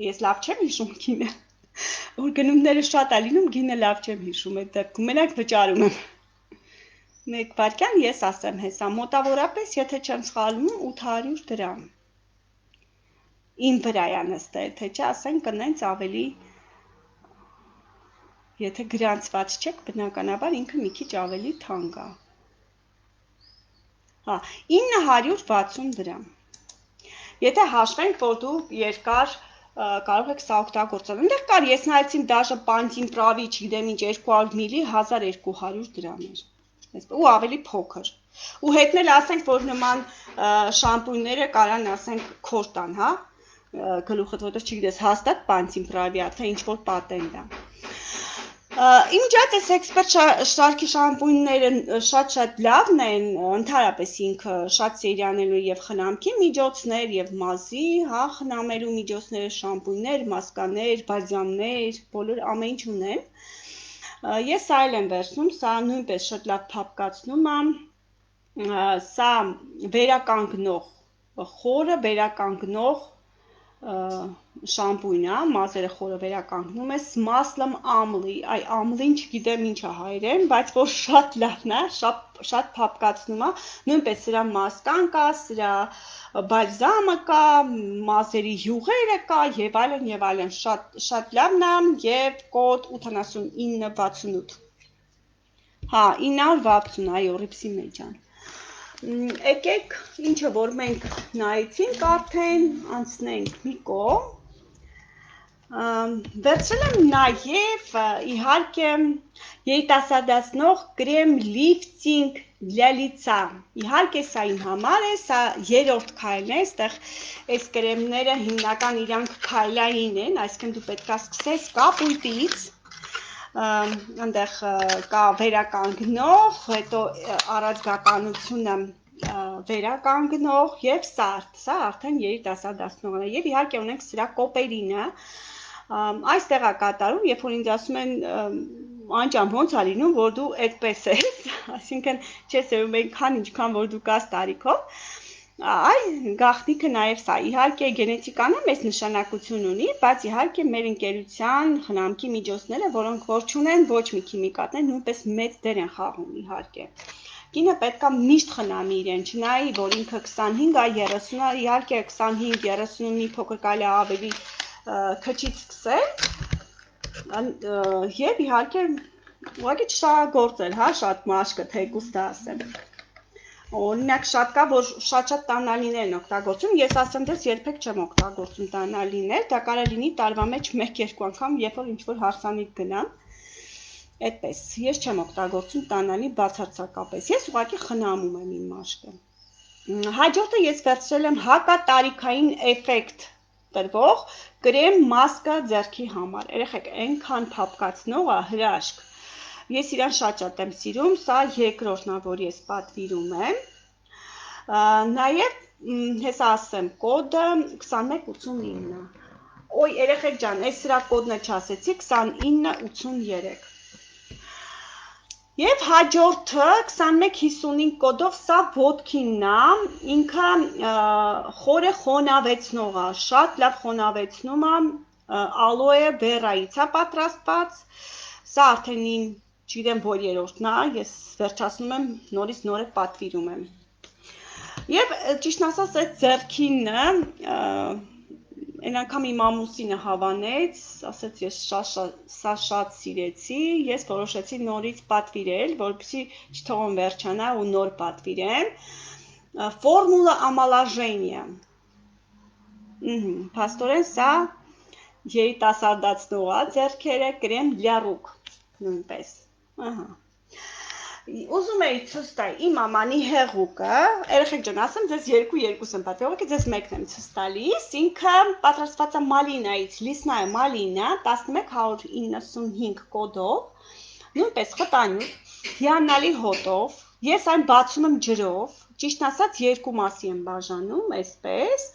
ես լավ չեմ հիշում գինը, որ գնումները շատ է լինում, գինը լավ չեմ հիշում այդ դեպքում, մենակ վճարում եմ, 1 վայրկյան ես ասեմ հեսա, մոտավորապես, եթե չեմ սխալվում, 800 դրամ, իմ վրա է նստել, թե չէ ասենք կնենց ավելի, եթե գրանցված չեք, բնականաբար ինքը մի քիչ ավելի թանկ է, հա, 960 դրամ, եթե հաշվենք, որ դուք երկար կարող եք սա օգտագործել, այնտեղ կար, ես նայեցին դաժե պանտին պրավի, չգիտեմ ինչ 200 միլի 1200 դրամ էր, ու ավելի փոքր, ու հետնել ասենք, որ նման շամպույնները կարան ասենք քորտան, հա, գլուխդ, որտեղ չգիտես հաստատ բանցին պրավիա, թե ինչ-որ պատենտ է։ Իմիջիատ այս էքսպերտ շարքի շամպույնները շատ լավն են, ընդհանրապես ինքը շատ սերիաներու եւ խնամքի միջոցներ եւ մազի, հա, խնամելու միջոցներ, շամպույններ, մասկաներ, բալզամներ, բոլոր ամեն ինչ ունեն։ Ես այլ եմ վերցնում, սա նույնպես շատ լավ փափկացնում է, սա վերականգնող, խորը վերականգնող շամպույն է, մազերը խորը վերականգնում է, Muslim Amli, այ ամլին չգիտեմ ինչ է հայերեն, բայց որ շատ լավն է, շատ փափկացնում է, նույնպես սրա մասկան կա, սրա բալզամը կա, մազերի յուղերը կա եւ այլն, շատ լավն է եւ կոդ 8968։ Հա, 960, այո, ռիպսի մեջ է։ Եկեք, ինչը որ մենք նայեցինք արդեն, անցնենք մի կողմ, վերցրել եմ նաև իհարկե երիտասարդացնող կրեմ լիֆտինգ для лица, իհարկե սա իմ համար է, սա երրորդ քայլն է, այստեղ այս կրեմները հիմնական իրանք քայլային են, այսինքն դու պետք է սկսես կապույտից, այնտեղ կա վերականգնող, հետո առանցքականությունը վերականգնող եւ սա արդեն երիտասարդացնողն է եւ իհարկե ունենք սրա կոպերինը, այստեղ է կատարում, երբ որ ինձ ասում են անջամ ոնց է լինում, որ դու այդպես ես, այսինքն չես երևում այնքան ինչքան որ դու կաս տարիքով, այ գաղտնիքը նաև սա, իհարկե գենետիկան մեծ նշանակություն ունի, բայց իհարկե մեր ընկերության խնամքի միջոցները, որոնք որ չունեն ոչ մի քիմիկատներ, նույնպես մեծ դեր են խաղում իհարկե։ Կինը պետք է միշտ խնամի իրեն, չնայի, որ ինքը 25 է, 30 է, իհարկե 25-30 մի փոքր կարելի է ավելի քչից սկսել, եւ իհարկե ուղղակի չշահագործել, հա, շատ մաշկը թեկուզ դա ասեմ։ Օրինակ շատ կա, որ շատ տանալիներ են օգտագործում, ես ասեմ դες երբեք չեմ օգտագործում տանալիներ, դա կարող լինի տարվա մեջ 1-2 անգամ, երբ որ ինչ-որ հարսանիք գնամ, այդպես, ես չեմ օգտագործում տանալի բացարձակապես, ես ուղղակի խնամում եմ իմ մաշկը։ Հաջորդը ես վերցրել եմ հակատարիքային էֆեկտ տրվող կրեմ մասկա ձեռքի համար, երեխեք այնքան փափկացնող է, հրաշք։ Ես իրան շատ եմ սիրում, սա երկրորդն է, որ ես պատվիրում եմ, նաև հեսա ասեմ, կոդը 2189, ոյ երեխեք ջան, այս սրա կոդն է չասեցի, 2983, և հաջորդը 2155 կոդով սա ոտքինն է, ինքը խորը խոնավեցնող է, շատ լավ խոնավեցնում է, ալոե վերայից է պատրաստված, սա արդեն իմ չգիտեմ որ երրորդն է, ես վերջացնում եմ, նորից նորը պատվիրում եմ։ Եվ ճիշտն ասած այդ ձեռքինը, այն անգամ իմ ամուսինը հավանեց, ասեց ես սա շատ սիրեցի, ես որոշեցի նորից պատվիրել, որպեսզի չթողում վերջանա ու նոր պատվիրեմ։ Ֆորմուլա ամալաժենիա։ Փաստորեն սա երիտասարդացնող է ձեռքերը, կրեմ для рук, նույնպես։ Ուզում էի ցույց տալ իմ ամանի հեղուկը, երեխեք ջան, ասեմ ձեզ երկու եմ պատվի, ուղղակի ձեզ մեկն եմ ցույց տալիս, ինքը պատրաստված է մալինայից, լիսնայ մալինա 1195 կոդով, նույնպես խտանյութ, հիանալի հոտով, ես այն բացում եմ ջրով, ճիշտն ասած երկու մասի եմ բաժանում, այսպես,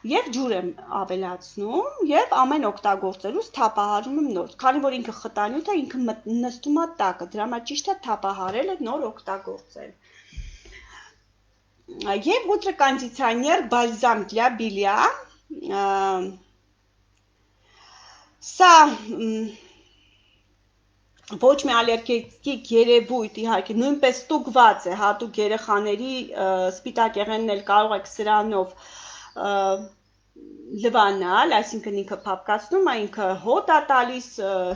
և ջուր եմ ավելացնում և ամեն օգտագործելուց թափահարում եմ նոր, քանի որ ինքը խտանյութ է, ինքը նստում է տակը, դրա համար ճիշտ է թափահարելը նոր օգտագործել։ Եվ ուտրկանդիցիոներ բալզամ для բիլյա, սա ոչ մի ալերգիկ երևույթ, իհարկե, նույնպես ստուգված է, հատուկ երեխաների սպիտակ եղենն էլ կարող եք սրանով լվանալ, այսինքն ինքը փափկացնում է, ինքը հոտ է տալիս,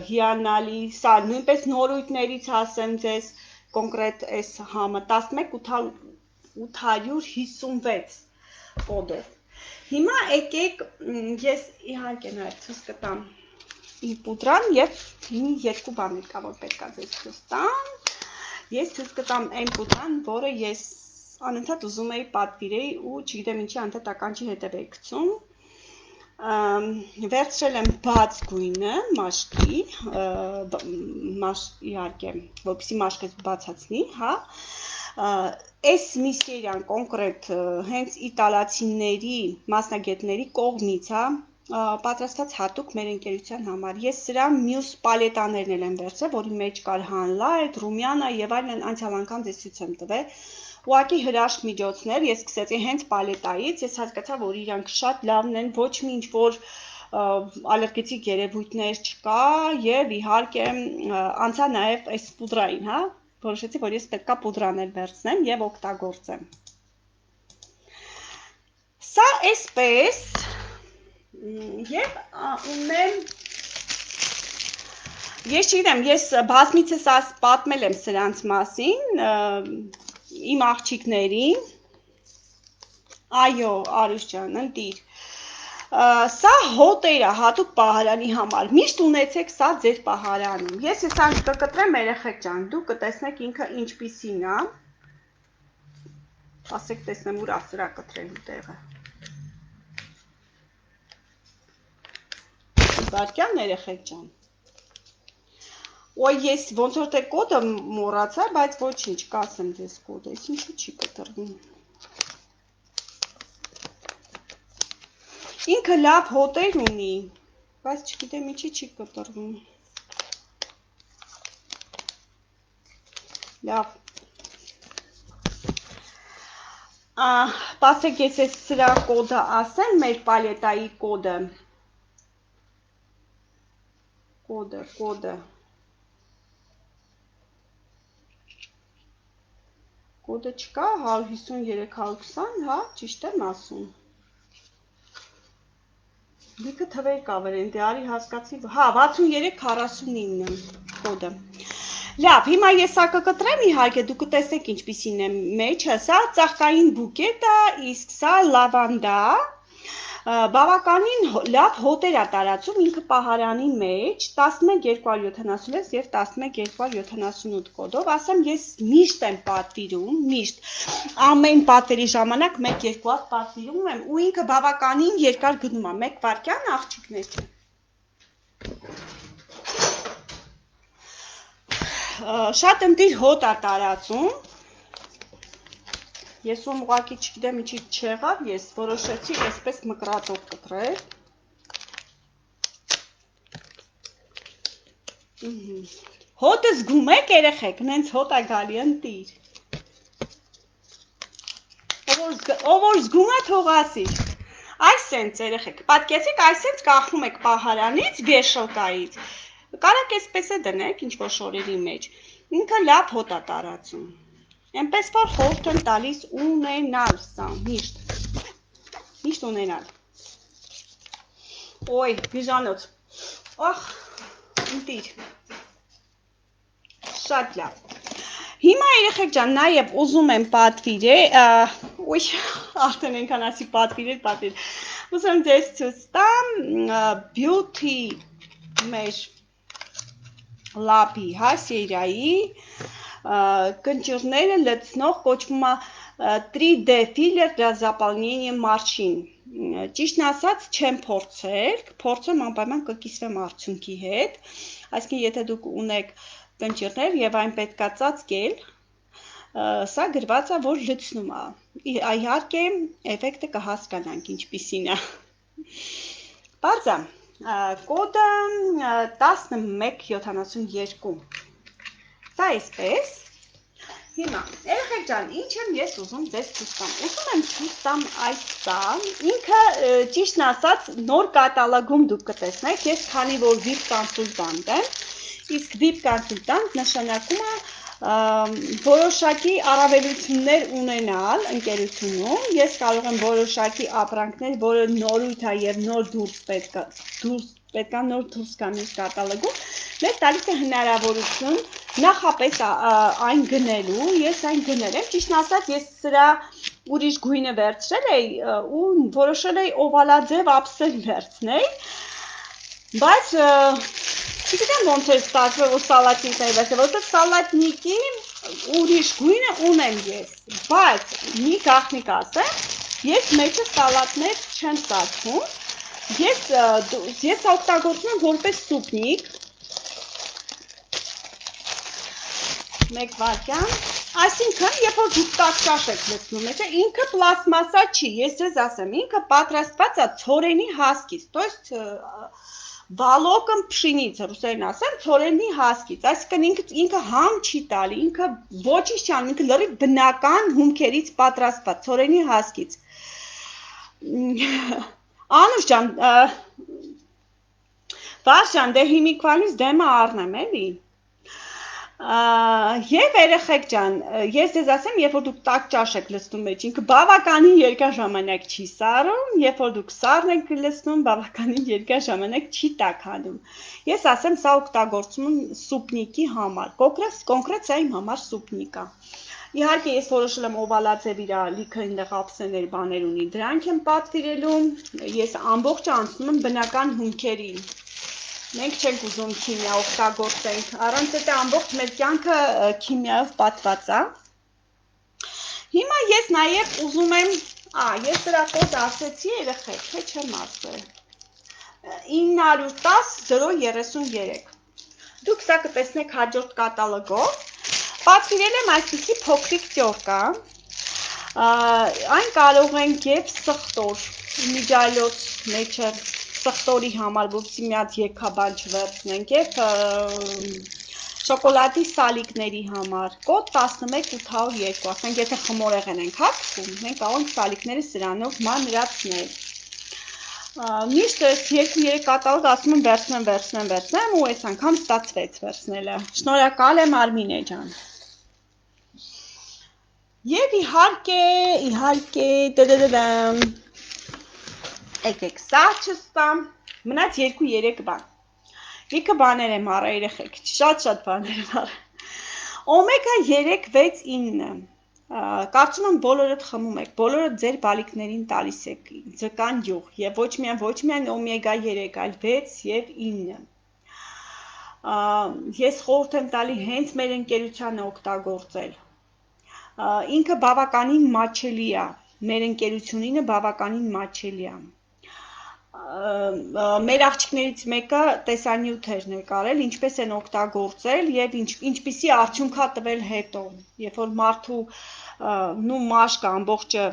հիանալի, սա նույնպես նորույթներից ասեմ ձեզ, կոնկրետ այս համը 11856 կոդով։ Հիմա եկեք, ես իհարկե նաև ցույց կտամ իմ պուդրան և երկու բաներ կա, որ պետք է ձեզ ցույց տամ, ես ցույց կտամ այն պուդրան, որը ես անընդհատ ուզում էի պատվիրեի ու չգիտեմ ինչի անընդհատ ականջի հետև էի գցում, վերցրել եմ բաց գույնը մաշկի, իհարկե, որպեսզի մաշկը բացացնի, հա։ Այս միսկերիան կոնկրետ հենց իտալացիների մասնագետների կողմից, հա, պատրաստված հատուկ մեր ընկերության համար։ Ես սրա մյուս պալետաներն եմ վերցրել, որի մեջ կար հանլայտ, ռումյանա եւ այլն, անցյալ անգամ ձեզ ցույց եմ տվել։ Ուղղակի հրաշք միջոցներ, ես սկսեցի հենց պալետայից, ես հասկացա, որ իրանք շատ լավն են, ոչ մի ինչ-որ ալերգետիկ երևույթներ չկա եւ իհարկե անցա նաեւ այս պուդրային, հա, որոշեցի, որ ես պետքա պուդրաներ վերցնեմ եւ օգտագործեմ։ Սա այսպես եւ ունեմ Ես չգիտեմ, ես բազմիցս պատմել եմ սրանց մասին, իմ աղջիկներին, այո, Արուշ ջան, ընտիր, սա հոտեր է հատուկ պահարանի համար, միշտ ունեցեք սա ձեր պահարանում, ես եսանք կկտրեմ երեխեք ջան, դու կտեսնեք ինքը ինչպիսին է, ասեք տեսնեմ ուր ասրա կտրելու տեղը, բարկյան երեխեք ջան, Ոյ ես ոնց որ թե կոդը մոռացա, բայց ոչինչ, կասեմ ձեզ կոդը, ես ինչու չի կտրվում։ Ինքը լավ հոտեր ունի, բայց չգիտեմ ինչի չի կտրվում։ Լավ։ Պասեք ես ես սրա կոդը ասեմ, մեր պալետայի կոդը։ Կոդը չկա, 153-120, հա, ճիշտ եմ ասում։ Լիքը թվեր կա վրեն, դե արի հասկացի, հա, 63-49 կոդը։ Լավ, հիմա ես սա կկտրեմ, իհարկե դու կտեսեք ինչպիսին է մեջը, սա ծաղկային բուկետ է, իսկ սա լավանդա, բավականին լավ հոտեր է տարածում ինքը պահարանի մեջ 11276 եւ 11278 կոդով, ասեմ ես միշտ եմ պատվիրում, միշտ ամեն պատվերի ժամանակ 1-2 հատ պատվիրում եմ ու ինքը բավականին երկար գնում է, 1 վայրկյան աղջիկներ։ Շատ ընտիր հոտ է տարածում։ Ես ում ուղղակի չգիտեմ ինչի չեղավ, ես որոշեցի այսպես մկրատով կտրել։ Հոտը զգում եք երեխեք, նենց հոտ է գալի ընտիր։ Ով որ զգում է թող ասի։ Այսենց երեխեք, պատկեցիք այսենց կախում եք պահարանից, վեշելկայից։ Կարակ այսպես է դնեք ինչ-որ շորերի մեջ։ Ինքը լավ հոտ է տարածում։ Էնպես որ խորհուրդ եմ տալիս ունենալ սա, միշտ ունենալ։ Ոյ, բիժանոց, ախ, ընտիր, շատ լավ։ Հիմա երեխեք ջան, նաև ուզում եմ պատվիրել, ոյ, արդեն ենքան ասի պատվիրել, ուզում ձեզ ցույց տամ Beauty մեր լաբի, հա, սերիայի, կնճիռները լցնող կոչվում է 3D filler для заполнения մорщин։ Ճիշտն ասած չեմ փորձեմ անպայման կկիսվեմ արդյունքի հետ, այսինքն եթե դուք ունեք կնճիռներ եւ այն պետքա ծածկել, սա գրված է որ լցնում է։ Իհարկե էֆեկտը կհասկանանք ինչպիսին է։ Բարձա, կոդը 1172։ Սա այսպես, հիմա, երեխեք ջան, ինչ եմ ես ուզում ձեզ ցույց տամ, ուզում եմ ցույց տամ այս սա, ինքը ճիշտն ասած նոր կատալոգում դուք կտեսնեք, ես քանի որ VIP կոնսուլտանտ եմ, իսկ VIP կոնսուլտանտ նշանակում է որոշակի առավելություններ ունենալ ընկերությունում, ես կարող եմ որոշակի ապրանքներ, որը նորույթ է եւ նոր դուրս պետքա նոր դուրս գան այս կատալոգում, մեզ տալիս է հնարավորություն նախապես այն գնելու, ես այն գնել եմ, ճիշտն ասած ես սրա ուրիշ գույնը վերցրել էի ու որոշել էի օվալաձև ափսել վերցնել, բայց չգիտեմ ոնց է ստացվել, որ սալատնիկների վերցրել, որովհետև սալատնիկի ուրիշ գույնը ունեմ ես, բայց մի գաղտնիք ասեմ, ես մեջը սալատներ չեմ սարքում, Ես օգտագործում եմ որպես սուպնիկ, մեկ վարքյան, այսինքն, երբ որ դուք տաք ճաշ եք լցնում, ինքը պլաստմասա չի, ես ձեզ ասեմ, ինքը պատրաստված է ցորենի հասկից, то есть վալոկն փշինից, ռուսերեն ասեմ, ցորենի հասկից, այսինքն ինքը համ չի տալի, ինքը ոչինչ չի անում, ինքը լրիվ բնական հումքերից պատրաստված, ցորենի հասկից։ Անուշ ջան, Վարժ ջան, դե հիմիկվանից դեմը առնեմ, էլի։ Եվ երեխեք ջան, ես ձեզ ասեմ, երբ որ դուք տաք ճաշ եք լցնում մեջ, ինքը բավականին երկար ժամանակ չի սառում, երբ որ դուք սառն եք լցնում, բավականին երկար ժամանակ չի տաքանում։ Ես ասեմ, սա օգտագործում եմ սուպնիկի համար, կոնկրետ սա իմ համար սուպնիկ է։ Իհարկե ես որոշել եմ օվալաձև իր լիքը այնտեղ ափսեներ բաներ ունի, դրանք եմ պատվիրելու, ես ամբողջը անցնում եմ բնական հումքերին։ Մենք չենք ուզում քիմիա օգտագործենք, առանց դա ամբողջ մեր կյանքը քիմիայով պատված է։ Հիմա ես նաև ուզում եմ, ես դրա կոդը ասեցի երեխեք, թե չեմ ասել։ 910 033։ Դուք սա կտեսնեք հաջորդ կատալոգով։ Պատվիրել եմ այսպիսի փոքրիկ ճորկա։ Այն կարող ենք եւ սխտոր, միջայլոց մեջը սխտորի համար, որպեսզի մի հատ եկաբան չվերցնենք եւ շոկոլադի սալիկների համար, կոդ 11802, ասենք եթե խմորեղեն ենք հագցում, մենք կարող ենք սալիկները սրանով մանրացնել։ Միշտ 2-3 կատալոգ ասում եմ վերցնեմ ու այս անգամ ստացվեց վերցնելը։ Շնորհակալ եմ Արմինե ջան։ Եվ իհարկե, եկեք սա չստամ, մնաց 2-3 բան։ Լիքը բաներ եմ առա երեխեք, շատ բաներ եմ առա։ Օմեգա 369, կարծում եմ բոլորդ խմում եք, բոլորդ ձեր բալիկներին տալիս եք ձկան յուղ և ոչ միայն օմեգա 3, այլ 6 և 9։ Ես խորհուրդ եմ տալի հենց մեր ընկերությանը օգտագործել։ Ինքը բավականին մատչելի է, մեր ընկերությունինը բավականին մատչելի է։ Մեր աղջիկներից մեկը տեսանյութեր ներկարել, ինչպես են օգտագործել և ինչպիսի արդյունք է տվել հետո, երբ որ մարդու մաշկը ամբողջը,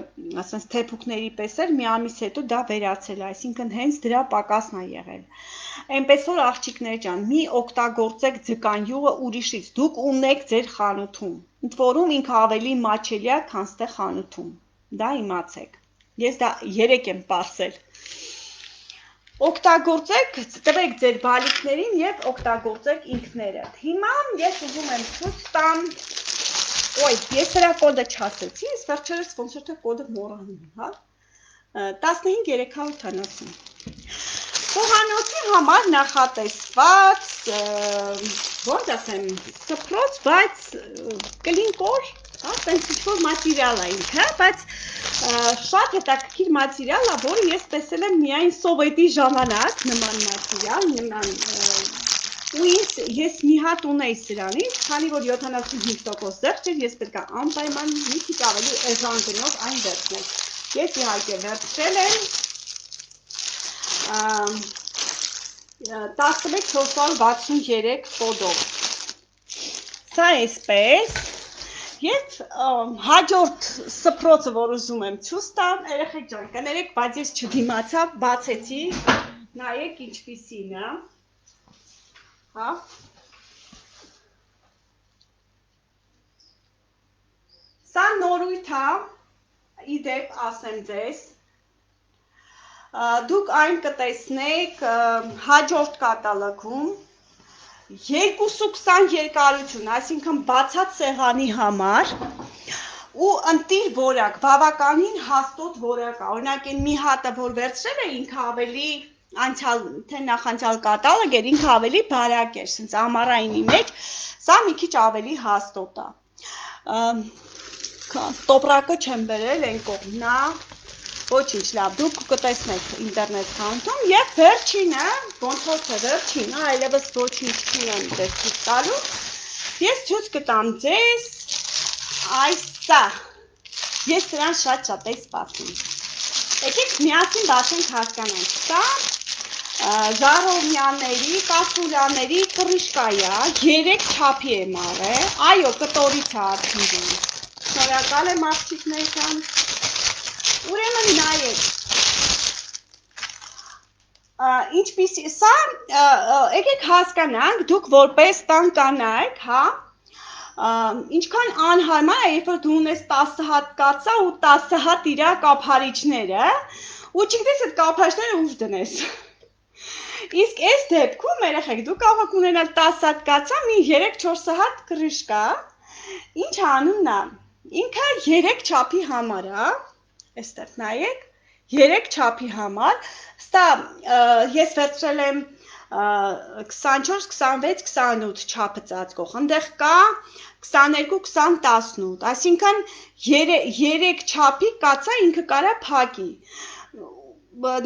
ասենց թեփուկների պես էր, մի ամիս հետո դա վերացել է, այսինքն հենց դրա պակասն է եղել։ Այնպես որ աղջիկներ ջան, մի օգտագործեք ձկան յուղը ուրիշից, դուք ունեք ձեր խանութում, ընդ որում ինքը ավելի մատչելի է, քան ստե խանութում, դա իմացեք, ես դա 3 եմ պարզել։ Օգտագործեք, տվեք ձեր բալիկներին և օգտագործեք ինքներդ։ Հիմա ես ուզում եմ ցույց տամ, ես դրա կոդը չասեցի, ես վերջերս ոնց որ թե կոդը մոռանում եմ, հա։ 15370։ Խոհանոցի համար նախատեսված, ոնց ասեմ, սփռոց, բայց կլինկոր, տենց ինչ-որ մատիրիալ է ինքը, բայց շատ հետաքրքիր մատիրիալ է, որը ես տեսել եմ միայն սովետի ժամանակ, նման մատիրիալ, ու ես մի հատ ունեի սրանից, քանի որ 75% զեղչ էր, ես պետք է անպայման մի քիչ ավելի էժան գնով այն վերցնել։ Ես իհարկե վերցրել եմ 16463 կոդով։ Սա էսպես, և հաջորդ սփռոցը, որ ուզում եմ ցույց տամ, երեխեք ջան, կներեք, բայց ես չդիմացա, բացեցի, նայեք ինչպիսին է, հա։ Սա նորույթ է, իդեպ ասեմ ձեզ, դուք այն կտեսնեք հաջորդ կատալոգում 2.20 երկարություն, այսինքն բացած սեղանի համար ու ընտիր որակ, բավականին հաստոտ որակ է, օրինակ այն մի հատը, որ վերցրել է, ինքը ավելի նախանցյալ կատալոգ էր, ինքը ավելի բարակ էր, սենց ամառայինի մեջ, սա մի քիչ ավելի հաստոտ է։ Տոպրակը չեմ բերել, են կողմնա, ոչինչ լավ, դուք կտեսնեք ինտերնետ խանութում և վերջինը, ոնց որ թե վերջինը, այլևս ոչինչ չունեմ ձեզ ցույց տալու, ես ցույց կտամ ձեզ այս սա, ես դրան շատ եմ սպասում։ Եկեք միասին բացենք հասկանանք, սա Ժառովյանների, կասուլյաների կռիշկայա, 3 չափի եմ արել, այո, կտորից է արդյունքում, շնորհակալ եմ աղջիկներ ջան, ուրեմն նայեք, ինչպիսի, սա, եկեք հասկանանք, դուք որպես տան կանայք, հա, ինչքան անհարմար է, երբ որ դու ունես 10 հատ կացա ու 10 հատ իրա կափարիչները, ու չգիտես այդ կափարիչները ուր դնես։ Իսկ այս դեպքում երեխեք, դու կարող եք ունենալ 10 հատ կացա, մի 3-4 հատ կռիշկա, ինչ անունն է, ինքը 3 չափի համար է, այստեղ նայեք, 3 չափի համար, սա ես վերցրել եմ 24, 26, 28 չափը ծածկող, ընդեղ կա 22, 20, 18, այսինքն 3 չափի կացա ինքը կարա փակի,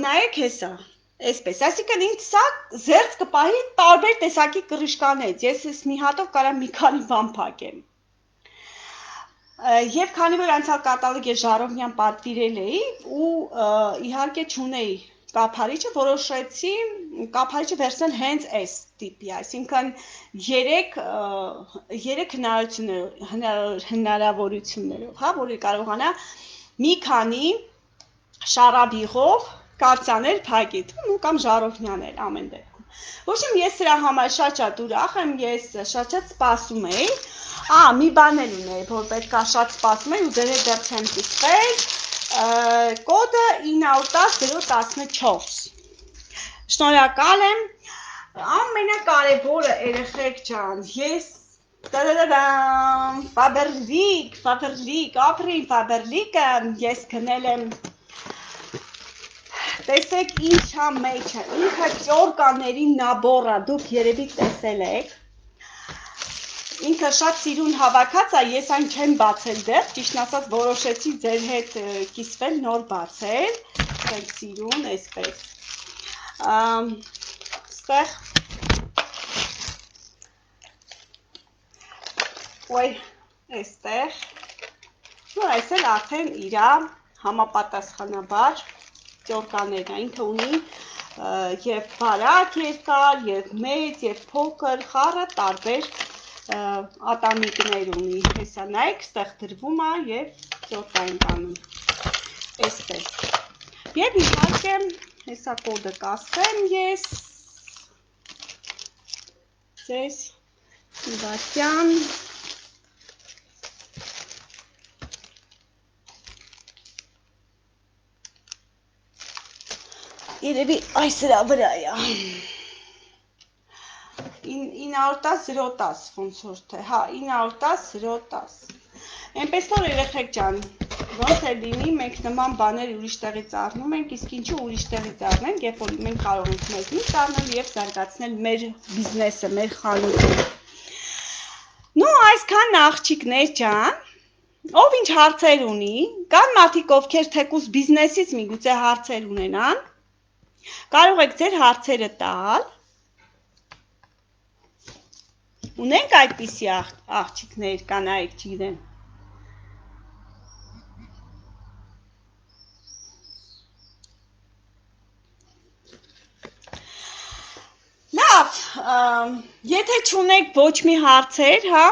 նայեք հեսա, այսպես, այսինքն ինձ սա զերծ կպահի տարբեր տեսակի կռիշկանից, ես մի հատով կարա մի քանի բան փակեմ։ Եվ քանի որ անցյալ կատալոգ ես Ժառովյան պատվիրել էի ու իհարկե չունեի կափարիչը, որոշեցի կափարիչը վերցնել հենց այս տիպի, այսինքն 3 հնարավորություններով, հա, որը կարողանա մի քանի շարաբիղով կացաներ փակի, կամ Ժառովյաններ ամեն դեպքում։ Ոչմ ես սրա համար շատ ուրախ եմ, ես շատ սպասում էի, մի բան էլ ունեի, որ պետք է շատ սպասում էի ու դեր դեռ չեմ կիսվել, կոդը 910-014, շնորհակալ եմ, ամենակարևորը երեխեք ջան, ես Ֆաբերլիկ, ապրին Ֆաբերլիկը ես գնել եմ, տեսեք ինչա մեջը, ինքը ճորկաների նաբորա, դուք երևի տեսել եք, ինքը շատ սիրուն հավաքած է, ես այն չեմ բացել դեռ, ճիշտն ասած որոշեցի ձեր հետ կիսվել, նոր բացել, ձեր սիրուն, այսպես, ստեղ, այստեղ, այս էլ արդեն իրա համապատասխանաբար ճորկաներն է, ինքը ունի և բարակ երկար, և մեծ, և փոքր, խառը տարբեր ատամիկներ ունի, հեսա նայք, ստեղ դրվում է և ճորկա ենք անում, այսպես, և իհարկե, հեսա կոդը կասեմ ես, ձեզ իվատյան, երևի այս հրա վրա է, 910-010 ոնց որ թե, հա, 910-010, այնպես որ երեխեք ջան, ոնց է լինի, մենք նման բաներ ուրիշ տեղից առնում ենք, իսկ ինչու ուրիշ տեղից առնենք, երբ որ մենք կարող ենք մեզնից առնել և զարգացնել մեր բիզնեսը, մեր խանութը։ Նու այսքան աղջիկներ ջան, ով ինչ հարցեր ունի, կան մարդիկ ովքեր թեկուզ բիզնեսից միգուցե հարցեր ունենան, կարող եք ձեր հարցերը տալ, ունենք այդպիսի աղջիկներ, կանայք, չգիտեմ։ Լավ, եթե չունեք ոչ մի հարցեր, հա,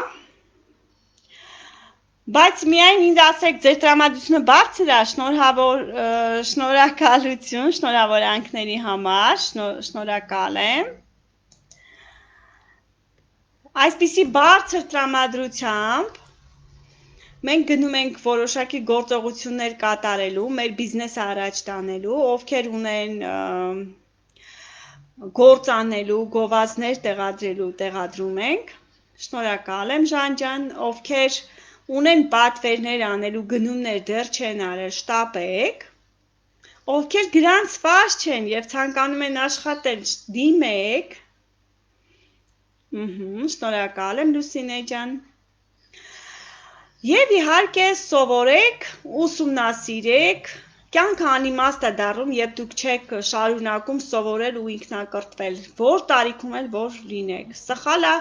բայց միայն ինձ ասեք ձեր տրամադրությունը բարձր է, շնորհակալություն, շնորհավորանքների համար, շնորհակալ եմ։ Այսպիսի բարձր տրամադրությամբ մենք գնում ենք որոշակի գործողություններ կատարելու, մեր բիզնեսը առաջ տանելու, ովքեր ունեն գործ անելու, գովազդներ տեղադրելու, տեղադրում ենք, շնորհակալ եմ Ժան, ովքեր ունեն պատվերներ անելու, գնումներ դեռ չեն արել, շտապեք, ովքեր գրանցված չեն և ցանկանում են աշխատել, դիմեք, շնորհակալ եմ Լուսինե ջան, և իհարկե սովորեք, ուսումնասիրեք, կյանքը անիմաստ է դառնում, երբ դուք չեք շարունակում սովորել ու ինքնակրթվել, որ տարիքում էլ որ լինեք, սխալ է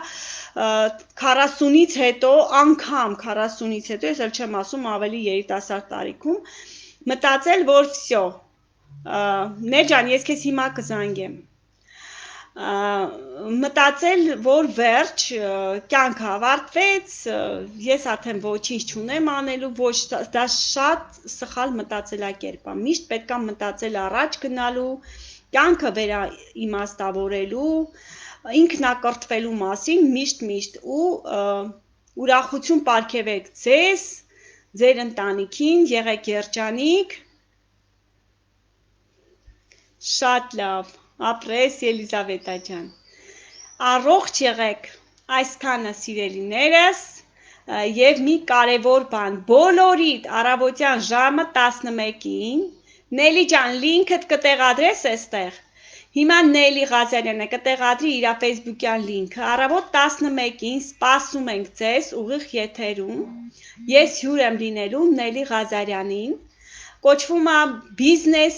40-ից հետո, անգամ 40-ից հետո, ես էլ չեմ ասում ավելի երիտասարդ տարիքում, մտածել, որ վсё, Ներջան, ես քեզ հիմա կզանգեմ։ Մտածել, որ վերջ կյանքը ավարտվեց, ես արդեն ոչինչ չունեմ անելու, ոչ դա շատ սխալ մտածելակերպ է։ Միշտ պետք է մտածել առաջ գնալու, կյանքը վերաիմաստավորելու, ինքնակրթվելու մասին միշտ ու ուրախություն պարգևեք ձեզ, ձեր ընտանիքին, եղեք երջանիկ, շատ լավ, ապրես Ելիզավետա ջան, առողջ եղեք, այսքանը սիրելիներս, և մի կարևոր բան, բոլորիդ առավոտյան ժամը 11-ին, Նելի ջան, լինքդ կտեղադրես էստեղ, հիմա Նելի Ղազարյանը կտեղադրի իր ֆեյսբուքյան լինքը, առավոտ 11-ին սպասում ենք ձեզ ուղիղ եթերում, ես հյուր եմ լինելու Նելի Ղազարյանին, կոչվում է բիզնես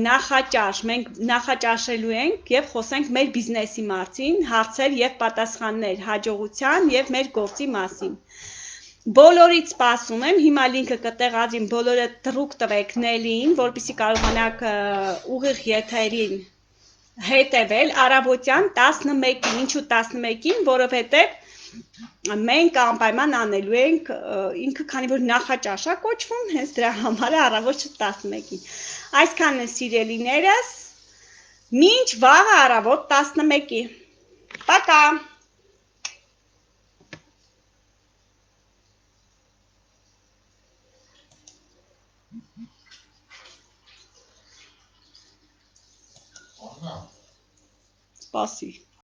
նախաճաշ, մենք նախաճաշելու ենք և խոսենք մեր բիզնեսի մասին, հարցեր և պատասխաններ հաջողության և մեր գործի մասին։ Բոլորիդ սպասում եմ, հիմա լինքը կտեղադրիմ, բոլորը թռուկ տվեք Նելիին, որպեսզի կարողանաք ուղիղ եթերին հետևել առավոտյան 11-ին, ինչու 11-ին, որովհետև մենք անպայման անելու ենք, ինքը քանի որ նախաճաշ է կոչվում, հենց դրա համար է առավոտ 11-ին։ Այսքանն է սիրելիներս, մինչ վաղը առավոտ 11-ի։ Պակա։ Սպասի։